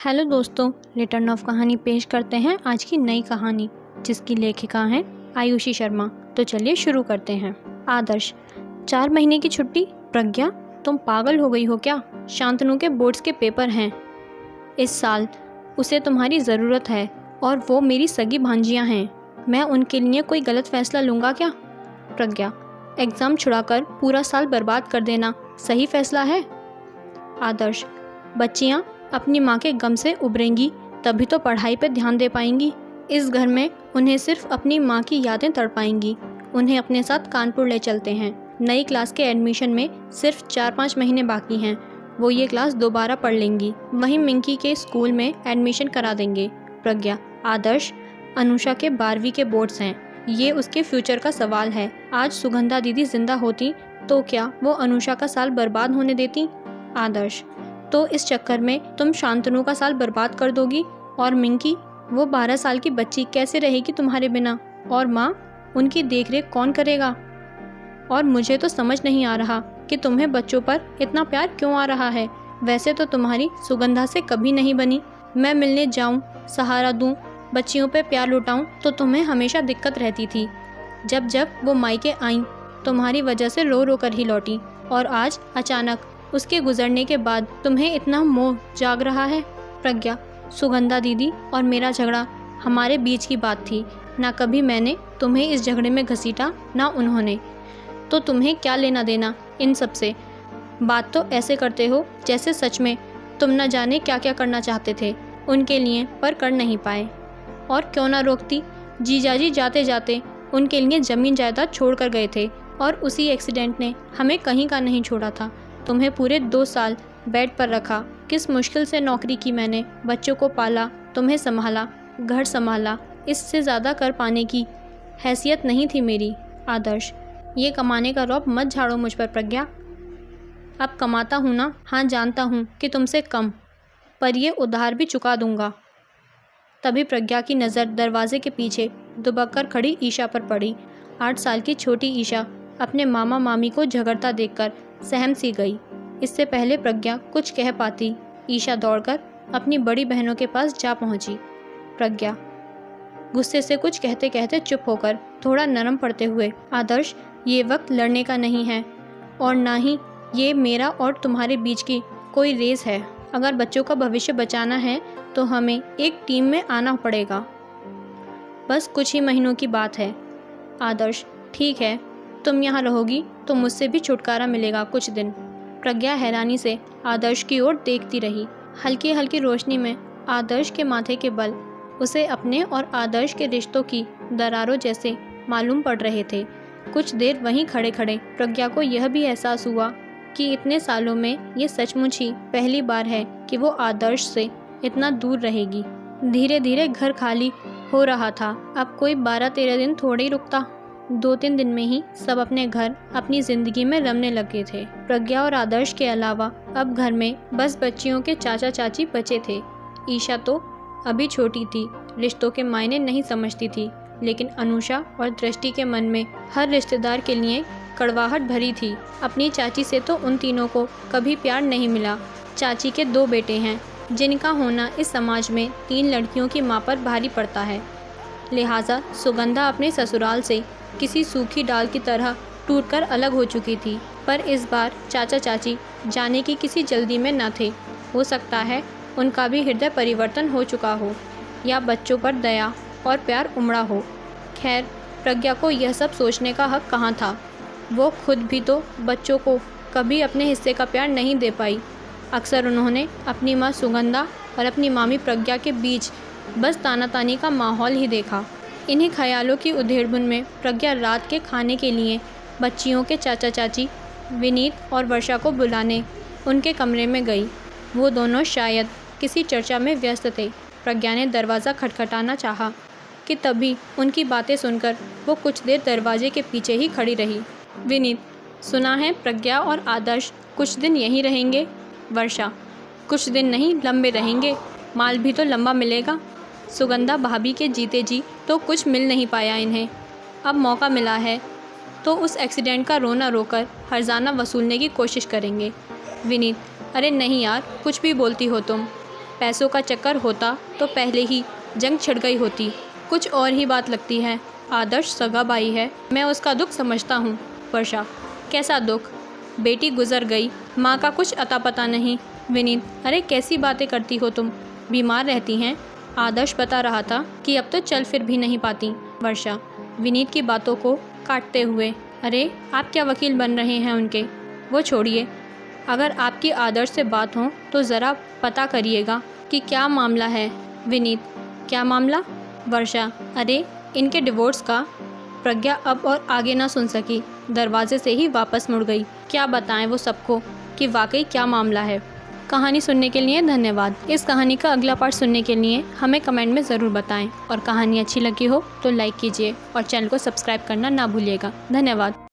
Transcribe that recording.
Hello दोस्तों, return of कहानी पेश करते हैं आज की नई कहानी जिसकी लेखिका हैं आयुषी शर्मा। तो चलिए शुरू करते हैं। आदर्श। 4 महीने की छुट्टी? प्रज्ञा, तुम पागल हो गई हो क्या? शांतनु के बोर्ड्स के पेपर हैं इस साल, उसे तुम्हारी ज़रूरत है और वो मेरी सगी भांजियां हैं। मैं उनके लिए कोई गलत फैसला लूँगा क्या? प्रज्ञा। एग्ज़ाम छुड़ाकर पूरा साल बर्बाद कर देना सही फैसला है? आदर्श। बच्चियाँ अपनी माँ के गम से उबरेंगी तभी तो पढ़ाई पर ध्यान दे पाएंगी। इस घर में उन्हें सिर्फ अपनी माँ की यादें तड़पाएंगी। उन्हें अपने साथ कानपुर ले चलते हैं। नई क्लास के एडमिशन में सिर्फ 4-5 महीने बाकी हैं। वो ये क्लास दोबारा पढ़ लेंगी, वहीं मिंकी के स्कूल में एडमिशन करा देंगे। प्रज्ञा। आदर्श, अनुषा के 12वीं के बोर्ड्स हैं, ये उसके फ्यूचर का सवाल है। आज सुगंधा दीदी जिंदा होती तो क्या वो अनुषा का साल बर्बाद होने देती? आदर्श। तो इस चक्कर में तुम शांतनु का साल बर्बाद कर दोगी। और मिंकी, वो 12 साल की बच्ची कैसे रहेगी तुम्हारे बिना? और माँ, उनकी देखरेख कौन करेगा? और मुझे तो समझ नहीं आ रहा कि तुम्हें बच्चों पर इतना प्यार क्यों आ रहा है। वैसे तो तुम्हारी सुगंधा से कभी नहीं बनी। मैं मिलने जाऊँ, सहारा दूँ, बच्चियों पे प्यार लुटाऊँ तो तुम्हें हमेशा दिक्कत रहती थी। जब जब वो मायके आईं तुम्हारी वजह से रो रो कर ही लौटी, और आज अचानक उसके गुजरने के बाद तुम्हें इतना मोह जाग रहा है। प्रज्ञा। सुगंधा दीदी और मेरा झगड़ा हमारे बीच की बात थी, ना कभी मैंने तुम्हें इस झगड़े में घसीटा, ना उन्होंने। तो तुम्हें क्या लेना देना इन सब से? बात तो ऐसे करते हो जैसे सच में तुम न जाने क्या क्या करना चाहते थे उनके लिए, पर कर नहीं पाए। और क्यों ना रोकती? जीजाजी जाते जाते उनके लिए ज़मीन जायदाद छोड़ कर गए थे, और उसी एक्सीडेंट ने हमें कहीं का नहीं छोड़ा था। तुम्हें पूरे 2 साल बेड पर रखा। किस मुश्किल से नौकरी की मैंने, बच्चों को पाला, तुम्हें संभाला, घर संभाला। इससे ज़्यादा कर पाने की हैसियत नहीं थी मेरी। आदर्श। ये कमाने का रौब मत झाड़ो मुझ पर प्रज्ञा। अब कमाता हूँ ना, हाँ जानता हूँ कि तुमसे कम, पर ये उधार भी चुका दूँगा। तभी प्रज्ञा की नज़र दरवाजे के पीछे दुबक कर खड़ी ईशा पर पड़ी। 8 साल की छोटी ईशा अपने मामा मामी को झगड़ता देखकर सहम सी गई। इससे पहले प्रज्ञा कुछ कह पाती, ईशा दौड़कर अपनी बड़ी बहनों के पास जा पहुंची। प्रज्ञा गुस्से से कुछ कहते कहते चुप होकर थोड़ा नरम पड़ते हुए, आदर्श, ये वक्त लड़ने का नहीं है, और ना ही ये मेरा और तुम्हारे बीच की कोई रेस है। अगर बच्चों का भविष्य बचाना है तो हमें एक टीम में आना पड़ेगा। बस कुछ ही महीनों की बात है। आदर्श। ठीक है, तुम यहाँ रहोगी तो मुझसे भी छुटकारा मिलेगा कुछ दिन। प्रज्ञा हैरानी से आदर्श की ओर देखती रही। हल्की हल्की रोशनी में आदर्श के माथे के बल उसे अपने और आदर्श के रिश्तों की दरारों जैसे मालूम पड़ रहे थे। कुछ देर वहीं खड़े खड़े प्रज्ञा को यह भी एहसास हुआ कि इतने सालों में ये सचमुच ही पहली बार है कि वो आदर्श से इतना दूर रहेगी। धीरे धीरे घर खाली हो रहा था। अब कोई 12-13 दिन थोड़े ही रुकता। 2-3 दिन में ही सब अपने घर, अपनी ज़िंदगी में रमने लगे थे। प्रज्ञा और आदर्श के अलावा अब घर में बस बच्चियों के चाचा चाची बचे थे। ईशा तो अभी छोटी थी, रिश्तों के मायने नहीं समझती थी, लेकिन अनुषा और दृष्टि के मन में हर रिश्तेदार के लिए कड़वाहट भरी थी। अपनी चाची से तो उन तीनों को कभी प्यार नहीं मिला। चाची के 2 बेटे हैं, जिनका होना इस समाज में 3 लड़कियों की माँ पर भारी पड़ता है। लिहाजा सुगंधा अपने ससुराल से किसी सूखी डाल की तरह टूटकर अलग हो चुकी थी। पर इस बार चाचा चाची जाने की किसी जल्दी में न थे। हो सकता है उनका भी हृदय परिवर्तन हो चुका हो, या बच्चों पर दया और प्यार उमड़ा हो। खैर, प्रज्ञा को यह सब सोचने का हक कहाँ था। वो खुद भी तो बच्चों को कभी अपने हिस्से का प्यार नहीं दे पाई। अक्सर उन्होंने अपनी माँ सुगंधा और अपनी मामी प्रज्ञा के बीच बस तानातानी का माहौल ही देखा। इन्हीं ख्यालों की उधेड़बुन में प्रज्ञा रात के खाने के लिए बच्चियों के चाचा चाची विनीत और वर्षा को बुलाने उनके कमरे में गई। वो दोनों शायद किसी चर्चा में व्यस्त थे। प्रज्ञा ने दरवाज़ा खटखटाना चाहा कि तभी उनकी बातें सुनकर वो कुछ देर दरवाजे के पीछे ही खड़ी रही। विनीत, सुना है प्रज्ञा और आदर्श कुछ दिन यहीं रहेंगे। वर्षा, कुछ दिन नहीं, लंबे रहेंगे, माल भी तो लंबा मिलेगा। सुगंधा भाभी के जीते जी तो कुछ मिल नहीं पाया इन्हें, अब मौका मिला है तो उस एक्सीडेंट का रोना रोकर हर्जाना वसूलने की कोशिश करेंगे। विनीत, अरे नहीं यार, कुछ भी बोलती हो तुम। पैसों का चक्कर होता तो पहले ही जंग छिड़ गई होती। कुछ और ही बात लगती है। आदर्श सगा भाई है, मैं उसका दुख समझता हूँ। वर्षा, कैसा दुख? बेटी गुजर गई, माँ का कुछ अता पता नहीं। विनीत, अरे कैसी बातें करती हो तुम, बीमार रहती हैं। आदर्श बता रहा था कि अब तो चल फिर भी नहीं पाती। वर्षा, विनीत की बातों को काटते हुए, अरे आप क्या वकील बन रहे हैं उनके? वो छोड़िए, अगर आपकी आदर्श से बात हो तो ज़रा पता करिएगा कि क्या मामला है। विनीत, क्या मामला? वर्षा, अरे इनके डिवोर्स का। प्रज्ञा अब और आगे ना सुन सकी, दरवाजे से ही वापस मुड़ गई। क्या बताएं वो सबको कि वाकई क्या मामला है। कहानी सुनने के लिए धन्यवाद। इस कहानी का अगला पार्ट सुनने के लिए हमें कमेंट में ज़रूर बताएं और कहानी अच्छी लगी हो तो लाइक कीजिए और चैनल को सब्सक्राइब करना ना भूलिएगा। धन्यवाद।